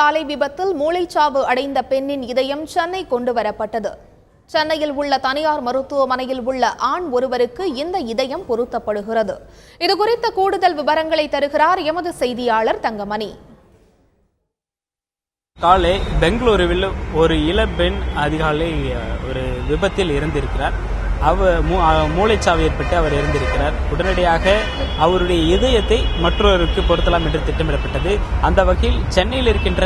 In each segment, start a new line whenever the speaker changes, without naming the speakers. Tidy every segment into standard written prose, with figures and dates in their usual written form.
சாலை விபத்தில் மூளைச்சாவு அடைந்த பெண்ணின் இதயம் சென்னை கொண்டு வரப்பட்டது. சென்னையில் உள்ள தனியார் மருத்துவமனையில் உள்ள ஆண் ஒருவருக்கு இந்த இதயம் பொருத்தப்படுகிறது. இதுகுறித்த கூடுதல் விவரங்களை தருகிறார் எமது செய்தியாளர் தங்கமணி.
காலை பெங்களூருவில் ஒரு இளம்பெண் அதிகாலை ஒரு விபத்தில் இறந்திருக்கிறார். மூளைச்சாவு ஏற்பட்டு அவர் இறந்திருக்கிறார். உடனடியாக அவருடைய இதயத்தை மற்றொருக்கு பொருத்தலாம் என்று திட்டமிடப்பட்டது. அந்த வகையில் சென்னையில் இருக்கின்ற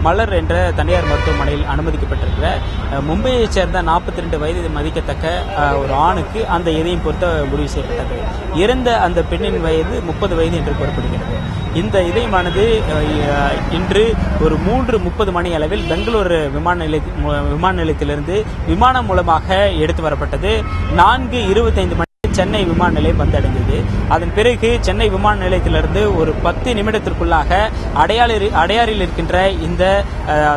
மலர் என்ற தனியார் மருத்துவமனையில் அனுமதிக்கப்பட்டிருக்கிற மும்பையைச் சேர்ந்த 42 வயது மதிக்கத்தக்க ஒரு ஆணுக்கு அந்த இதயம் பொருத்த முடிவு செய்யப்பட்டது. இறந்த அந்த பெண்ணின் வயது 30 வயது என்று கூறப்படுகிறது. இந்த இதயமானது இன்று ஒரு 3:30 மணி அளவில் பெங்களூரு விமான நிலையத்திலிருந்து விமானம் மூலமாக எடுத்து வரப்பட்டது. 4:25 மணி சென்னை விமான நிலையம் வந்தடைந்தது. அதன் பிறகு சென்னை விமான நிலையத்திலிருந்து ஒரு 10 நிமிடத்திற்குள்ளாக அடையாறில் இருக்கின்ற இந்த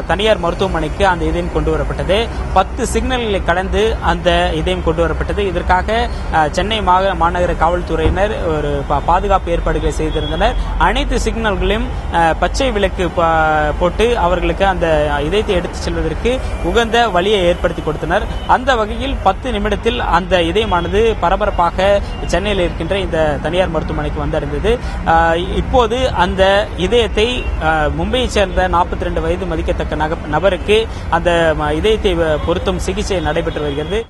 தனியார் மருத்துவமனைக்கு அந்த இதயம் கொண்டு வரப்பட்டது. 10 சிக்னல்களை கடந்து அந்த இதயம் கொண்டு வரப்பட்டது. இதற்காக சென்னை மாநகர காவல்துறையினர் ஒரு பாதுகாப்பு ஏற்பாடுகளை செய்திருந்தனர். அனைத்து சிக்னல்களையும் பச்சை விளக்கு போட்டு அவர்களுக்கு அந்த இதயத்தை எடுத்துச் செல்வதற்கு உகந்த வழியை ஏற்படுத்தி கொடுத்தனர். அந்த வகையில் 10 நிமிடத்தில் அந்த இதயமானது பரபரப்பாக சென்னையில் இருக்கின்ற இந்த தனியார் மருத்துவமனைக்கு வந்தடைந்தது. இப்போது அந்த இதயத்தை மும்பையைச் சேர்ந்த 42 வயது மதிக்கத்தக்க நபருக்கு அந்த இதயத்தை பொருத்தும் சிகிச்சை நடைபெற்று வருகிறது.